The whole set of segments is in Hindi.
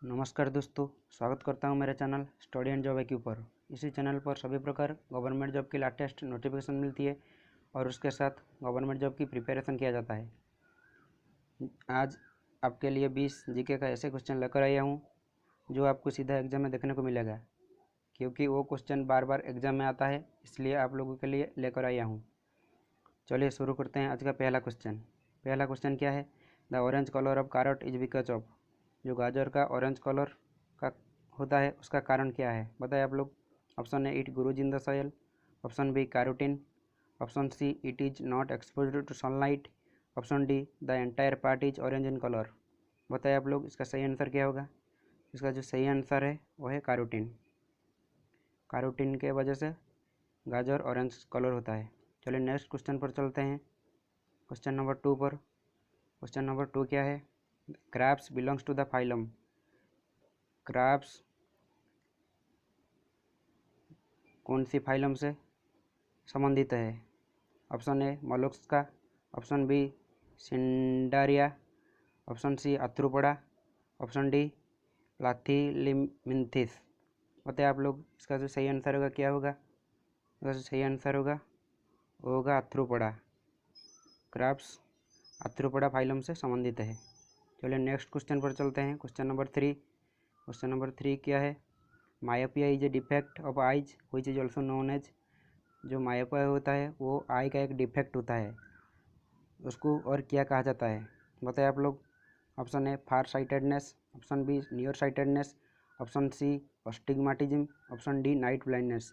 नमस्कार दोस्तों, स्वागत करता हूं मेरे channel study and job IQ पर। इसी चैनल पर सभी प्रकार गवर्नमेंट जॉब की लेटेस्ट नोटिफिकेशन मिलती है और उसके साथ गवर्नमेंट जॉब की प्रिपरेशन किया जाता है। आज आपके लिए 20 जीके का ऐसे क्वेश्चन लेकर आया हूं जो आपको सीधा एग्जाम में देखने को मिलेगा, क्योंकि वो क्वेश्चन बार बार एग्जाम में आता है, इसलिए आप लोगों के लिए लेकर आया हूँ। चलिए शुरू करते हैं आज का पहला क्वेश्चन। पहला क्वेश्चन क्या है? The orange colour of carrot is because of. जो गाजर का ऑरेंज कलर का होता है उसका कारण क्या है, बताइए आप लोग। Option A, it grows in the soil. Option B, carotene. Option C, it is not exposed to sunlight. Option D, the entire part is orange in colour. बताइए आप लोग इसका सही आंसर क्या होगा। इसका जो सही आंसर है वो है कैरोटीन। कैरोटीन के वजह से गाजर ऑरेंज कलर होता है। चलिए नेक्स्ट क्वेश्चन पर चलते हैं, क्वेश्चन नंबर 2 पर। क्वेश्चन नंबर 2 क्या है? Crabs belongs to the phylum. क्रैब्स कौन सी फाइलम से संबंधित है? Option A, Mollusca. Option B, Cnidaria. Option C, Arthropoda. Option D, Platyhelminthes. बताइए आप लोग इसका जो सही आंसर होगा क्या होगा। इसका जो सही आंसर होगा वो होगा आर्थ्रोपोडा। क्रैब्स आर्थ्रोपोडा फाइलम से संबंधित है। चलिए नेक्स्ट क्वेश्चन पर चलते हैं, क्वेश्चन नंबर 3। क्वेश्चन नंबर 3 क्या है? Myopia is a defect of eyes which is also known as. जो मायोपिया होता है वो आई का एक डिफेक्ट होता है, उसको और क्या कहा जाता है, बताइए आप लोग। Option A, far sightedness. Option B, near sightedness. Option C, astigmatism. Option D, night blindness.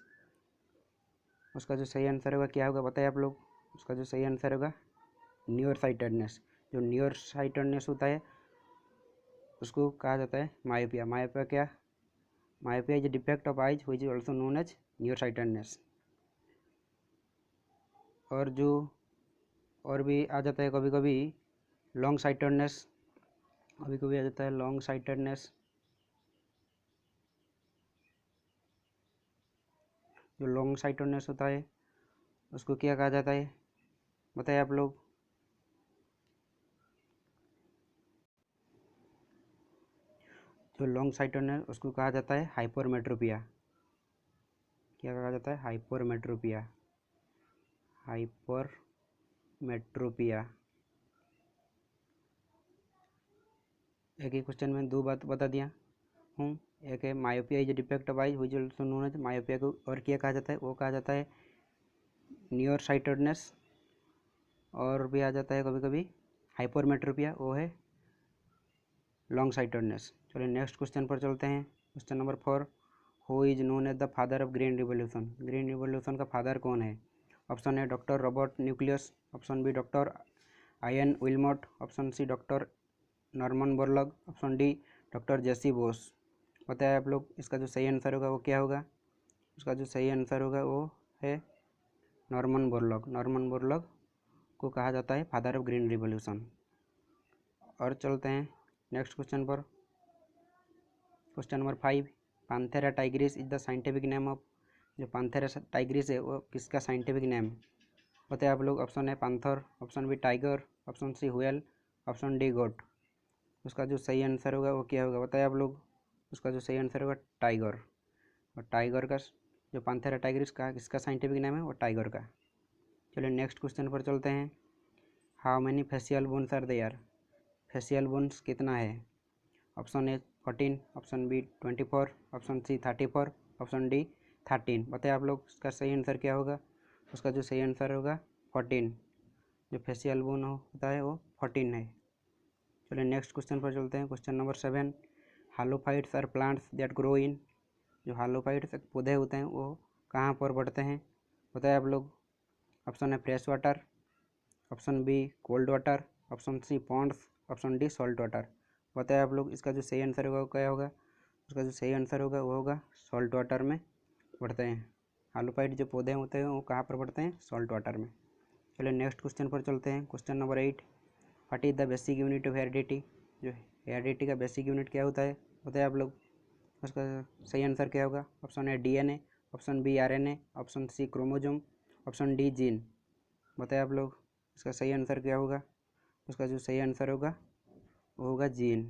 उसका जो सही आंसर होगा क्या होगा, बताइए आप लोग। उसका जो सही आंसर होगा नियर साइटेडनेस। जो नियर साइटेडनेस होता है उसको कहा जाता है मायोपिया। मायोपिया क्या? Myopia is a defect of eyes which is also known as near sightedness. और जो और भी आ जाता है कभी कभी लॉन्ग साइटेडनेस। कभी कभी आ जाता है लॉन्ग साइटेडनेस। जो लॉन्ग साइटेडनेस होता है उसको क्या कहा जाता है, बताइए आप लोग। जो लॉन्ग साइटेडनेस उसको कहा जाता है हाइपरमेट्रोपिया। क्या कहा जाता है? हाइपरमेट्रोपिया। हाइपरमेट्रोपिया। एक ही क्वेश्चन में दो बात बता दिया हूँ। एक है myopia is defect of eyes which is also known as. Myopia को और क्या कहा जाता है, वो कहा जाता है नियर साइटेडनेस। और भी आ जाता है कभी कभी हाइपरमेट्रोपिया, वो है लॉन्ग साइटेडनेस। चलिए नेक्स्ट क्वेश्चन पर चलते हैं, question number 4। Who is known as the father of green revolution. Green revolution का फादर कौन है? Option A, doctor Robert Nucleus. Option B, doctor Ian Wilmut. Option C, doctor Norman Borlaug. Option D, doctor J C Bose. बताइए आप लोग इसका जो सही आंसर होगा वो क्या होगा। उसका जो सही आंसर होगा वो है नॉर्मन बोरलॉग। नॉर्मन बोरलॉग को कहा जाता है फादर ऑफ ग्रीन रिवोल्यूशन। और चलते हैं नेक्स्ट क्वेश्चन पर, question number 5। Panthera tigris is the scientific name of. जो पैंथेरा टाइग्रिस है वो किसका साइंटिफिक नेम, बताइए आप लोग। Option A, panther. Option B, tiger. Option C, whale. Option D, goat. उसका जो सही आंसर होगा वो क्या होगा, बताइए आप लोग। उसका जो सही आंसर होगा टाइगर। और टाइगर का जो पैंथेरा टाइग्रिस का किसका साइंटिफिक नेम है, वो टाइगर का। चलिए नेक्स्ट क्वेश्चन पर चलते हैं। How many facial bones are there. Facial bones कितना है? Option A, 14। Option B, 24। Option C, 34। Option D, 13। बताइए आप लोग इसका सही आंसर क्या होगा। उसका जो सही आंसर होगा 14। जो फेशियल बोन होता है वो 14 है। चलिए नेक्स्ट क्वेश्चन पर चलते हैं, question number 7। Halophytes are plants that grow in. जो हालोफाइट्स पौधे होते हैं वो कहाँ पर बढ़ते हैं, बताइए आप लोग। ऑप्शन है fresh water. Option B, cold water. Option C, ponds. Option D, salt water. बताइए आप लोग इसका जो सही आंसर होगा वो क्या होगा। उसका जो सही आंसर होगा वो होगा सॉल्ट वाटर में बढ़ते हैं। हालोफाइट जो पौधे होते हैं वो कहाँ पर बढ़ते हैं, सॉल्ट वाटर में। चलिए नेक्स्ट क्वेश्चन पर चलते हैं, question number 8। What is the basic unit of heredity. जो हेरिडिटी का बेसिक यूनिट क्या होता है, बताइए आप लोग। उसका सही आंसर क्या होगा। Option A, DNA। Option B, RNA। Option C, chromosome. Option D, gene. बताइए आप लोग इसका सही आंसर क्या होगा। उसका जो सही आंसर होगा वो होगा जीन।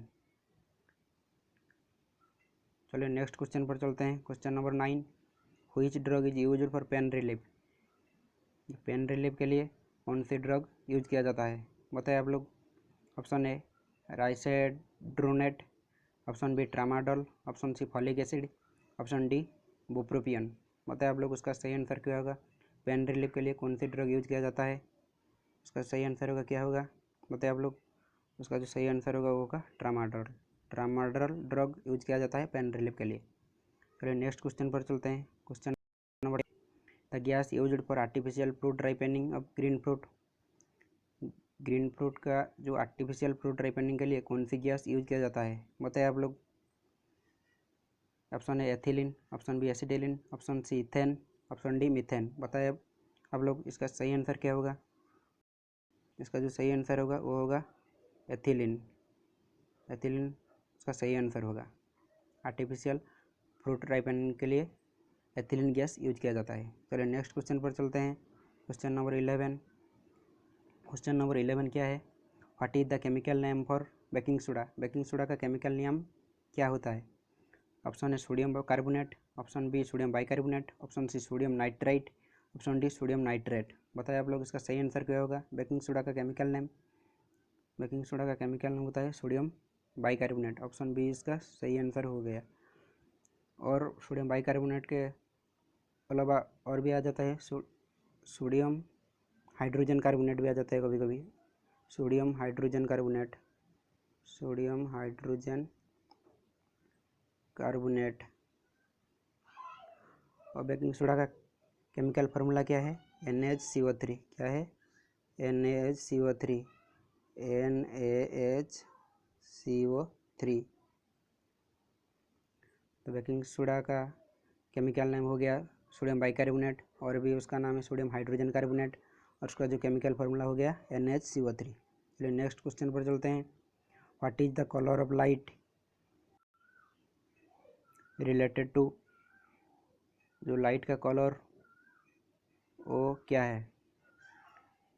चलिए नेक्स्ट क्वेश्चन पर चलते हैं। Question number 9, which drug is used for pain relief. Pain relief के लिए कौन सी ड्रग यूज किया जाता है, बताइए आप लोग। Option A risedronate, option B tramadol, option C folic acid, option D bupropion. बताइए आप लोग उसका सही आंसर क्या होगा। पेन रिलीफ के लिए कौन सी ड्रग यूज किया जाता है, उसका सही आंसर होगा क्या होगा, बताइए आप लोग। उसका जो सही आंसर होगा वो होगा ट्रामाडोल। ट्रामाडोल ड्रग यूज किया जाता है पेन रिलीफ के लिए। चलिए नेक्स्ट क्वेश्चन पर चलते हैं। Question number, the gas used for artificial fruit ripening of green fruit. Green fruit का जो आर्टिफिशियल फ्रूट राइपनिंग के लिए कौन सी गैस यूज किया जाता है, बताइए आप लोग। Option A ethylene, option B acetylene, option C ethane, option D methane. बताइए आप लोग इसका सही आंसर क्या होगा। इसका जो सही आंसर होगा वो होगा एथिलीन। एथिलीन इसका सही आंसर होगा। आर्टिफिशियल फ्रूट राइपनिंग के लिए एथिलीन गैस यूज किया जाता है। चलिए नेक्स्ट क्वेश्चन पर चलते हैं। Question number 11। क्वेश्चन नंबर 11 क्या है, what is the chemical name for baking soda. Baking soda का केमिकल नेम क्या होता है। Option A sodium carbonate, option B sodium bicarbonate, option C sodium nitrite, option D sodium nitrate. बताइए आप लोग इसका सही आंसर क्या होगा। बेकिंग सोडा का केमिकल नेम, बेकिंग सोडा का केमिकल नेम होता है सोडियम बाइकार्बोनेट। ऑप्शन बी इसका सही आंसर हो गया। और सोडियम बाइकार्बोनेट के अलावा और भी आ जाता है सोडियम हाइड्रोजन कार्बोनेट भी आ जाता है कभी कभी। Sodium hydrogen carbonate, sodium hydrogen carbonate. और बेकिंग सोडा का केमिकल फार्मूला क्या है, NaHCO3। क्या है, NaHCO3, NaHCO3। तो बेकिंग सोडा का केमिकल नेम हो गया सोडियम बाइकार्बोनेट, और भी उसका नाम है सोडियम हाइड्रोजन कार्बोनेट, और उसका जो केमिकल फार्मूला हो गया NaHCO3। चलिए नेक्स्ट क्वेश्चन पर चलते हैं। What is the colour of light related to. जो लाइट का कलर वो क्या है।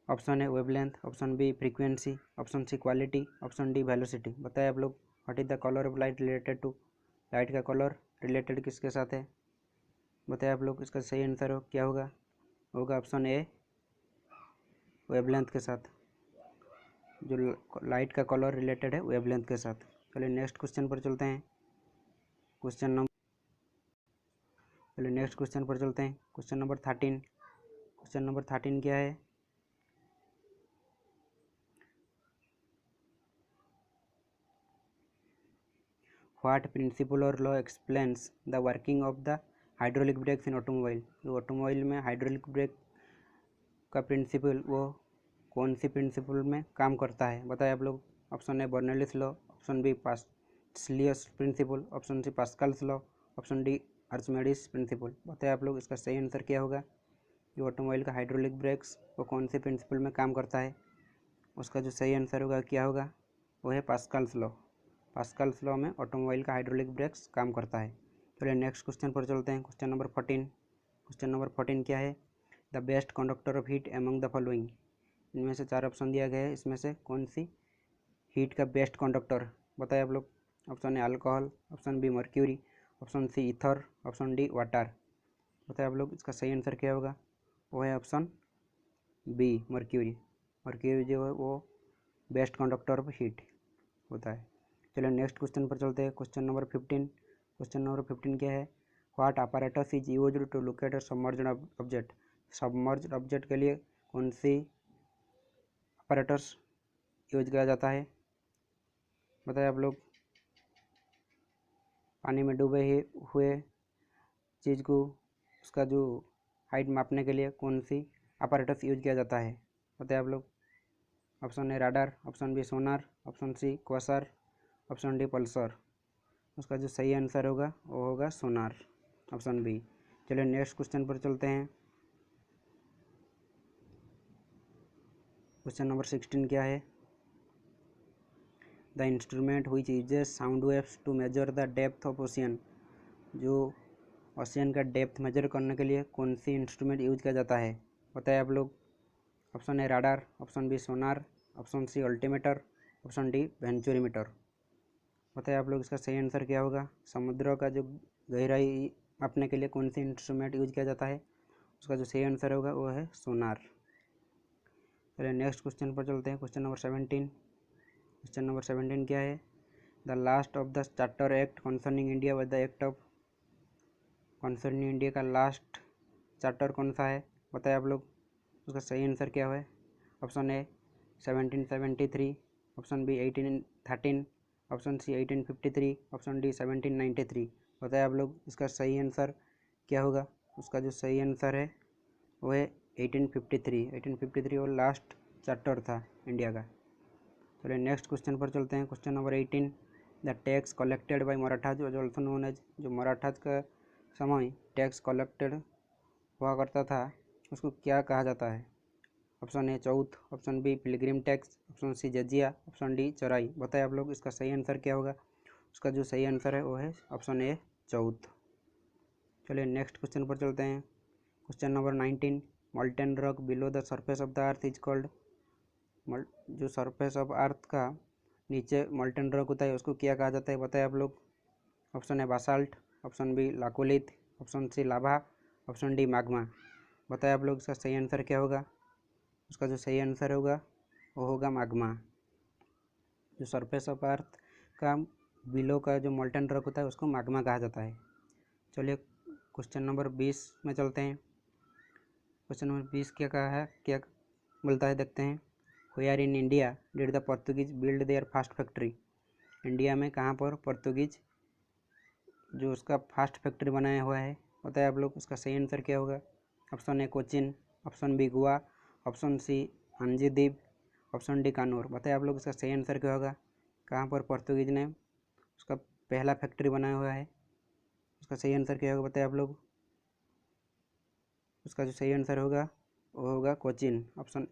Option A wavelength, option B frequency, option C quality, option D velocity. बताइए आप लोग what is the colour of light related to. Light का कलर रिलेटेड किसके साथ है, बताइए आप लोग। इसका सही आंसर हो क्या होगा ऑप्शन ए वेवलेंथ के साथ। जो लाइट का कलर रिलेटेड है वेवलेंथ के साथ। चलिए नेक्स्ट क्वेश्चन पर चलते हैं। चलिए नेक्स्ट क्वेश्चन पर चलते हैं। Question number 13। क्वेश्चन नंबर 13 क्या है, व्हाट प्रिंसिपल और law explains the working of the hydraulic breaks in automobile. जो ऑटोमोबाइल में हाइड्रोलिक ब्रेक का प्रिंसिपल वो कौन सी प्रिंसिपल में काम करता है, बताइए आप लोग। Option A Bernoulli's law, option B Pascal's principle, option C Pascal's law, option D Archimedes principle. बताइए आप लोग इसका सही आंसर क्या होगा। जो ऑटोमोबाइल का हाइड्रोलिक ब्रेक्स वो कौन से प्रिंसिपल में काम करता है, उसका जो सही आंसर होगा क्या होगा, वो है पास्कल्स लॉ। पास्कल्स लॉ में ऑटोमोबाइल का हाइड्रोलिक ब्रेक्स काम करता है। चलिए नेक्स्ट क्वेश्चन पर चलते हैं। Question number 14। क्वेश्चन नंबर 14 क्या है, the best conductor of heat among the following. इनमें से 4 ऑप्शन दिया गया है, इसमें से कौन सी हीट का बेस्ट कंडक्टर, बताइए आप लोग। Option A alcohol, option B mercury, option C ether, option D water. बताइए आप लोग इसका सही आंसर क्या होगा, वो है ऑप्शन बी मर्क्यूरी। मर्क्यूरी जो है वो बेस्ट कंडक्टर ऑफ हीट होता है। चलिए नेक्स्ट क्वेश्चन पर चलते हैं। Question number 15। क्वेश्चन नंबर 15 क्या है, what apparatus is used to locate a submerged object. Submerged object के लिए कौन सी apparatus यूज किया जाता है, बताइए आप लोग। पानी में डूबे हुए चीज़ को उसका जो हाइट मापने के लिए कौन सी apparatus यूज किया जाता है, बताइए आप लोग। Option A radar, option B sonar, option C quasar, option D pulsar. उसका जो सही आंसर होगा वो होगा सोनार, ऑप्शन बी। चलिए नेक्स्ट क्वेश्चन पर चलते हैं। क्वेश्चन नंबर 16 क्या है, the instrument which uses sound waves to measure the depth of ocean. जो ओशियन का डेप्थ मेजर करने के लिए कौन सी इंस्ट्रूमेंट यूज किया जाता है, बताइए आप लोग। Option A radar, option B sonar, option C altimeter, option D venturimeter. बताइए आप लोग इसका सही आंसर क्या होगा। समुद्रों का जो गहराई मापने के लिए कौन सी इंस्ट्रूमेंट यूज किया जाता है, उसका जो सही आंसर होगा वो है सोनार। चलिए नेक्स्ट क्वेश्चन पर चलते हैं। Question number 17। क्वेश्चन नंबर 17 क्या है। The last of the charter act concerning India was the act of. Concerning India का लास्ट चार्टर कौन सा है, बताइए आप लोग। उसका सही आंसर क्या है। Option A 1773, option B 1813, option C 1853, option D 1793। बताइए आप लोग इसका सही आंसर क्या होगा। उसका जो सही आंसर है वो है 1853। 1853 वो लास्ट चार्टर था इंडिया का। चलिए नेक्स्ट क्वेश्चन पर चलते हैं। Question number 18। The tax collected by Marathas was also known as. जो मराठाज का समय टैक्स कलेक्टेड हुआ करता था उसको क्या कहा जाता है। Option A chauth, option B pilgrim tax, option C jizya, option D चौराई। बताइए आप लोग इसका सही आंसर क्या होगा। उसका जो सही आंसर है वो है ऑप्शन ए चौथ। चलिए नेक्स्ट क्वेश्चन पर चलते हैं। Question number 19। Molten rock below the surface of the earth is called. जो सरफेस ऑफ अर्थ का नीचे मॉल्टेन रॉक होता है उसको क्या कहा जाता है, बताइए आप लोग। Option A basalt, option B laccolith, option C lava, option D magma. बताइए आप लोग इसका सही आंसर क्या होगा। उसका जो सही आंसर होगा वो होगा मैग्मा। जो सरफेस ऑफ अर्थ का बिलो का जो मॉल्टेन रॉक होता है उसको मैग्मा कहा जाता है। चलिए क्वेश्चन नंबर 20 में चलते हैं। क्वेश्चन नंबर 20 क्या कहा है, क्या बोलता है देखते हैं। Where in India did the Portuguese build their first factory. India में कहाँ पर पोर्तुगीज जो उसका फास्ट फैक्ट्री बनाया हुआ है, बताइए आप लोग उसका सही आंसर क्या होगा। Option A Cochin, option B Goa, option C Anjidiv, option D Cannanore. बताइए आप लोग इसका सही आंसर क्या होगा। कहाँ पर पोर्तुगीज ने उसका पहला फैक्ट्री बनाया हुआ है, उसका सही आंसर क्या होगा बताइए आप लोग। उसका जो सही आंसर होगा वो होगा कोचिन, ऑप्शन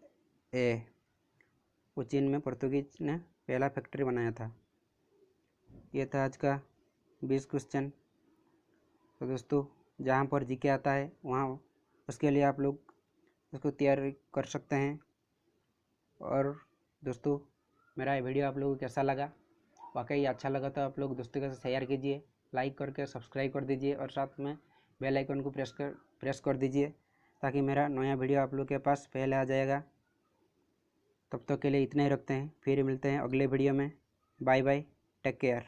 ए। कोचिन में पोर्तुगीज ने पहला फैक्ट्री बनाया था। ये था आज का 20 क्वेश्चन। तो दोस्तों जहाँ पर जीके आता है वहाँ उसके लिए आप लोग उसको तैयार कर सकते हैं। और दोस्तों मेरा ये वीडियो आप लोगों को कैसा लगा, वाकई अच्छा लगा तो आप लोग दोस्तों के साथ शेयर कीजिए, लाइक करके सब्सक्राइब कर दीजिए और साथ में बेल आइकन को प्रेस कर दीजिए ताकि मेरा नया वीडियो आप लोग के पास पहले आ जाएगा। तब तक के लिए इतना ही रखते हैं, फिर मिलते हैं अगले वीडियो में। Bye bye, take care.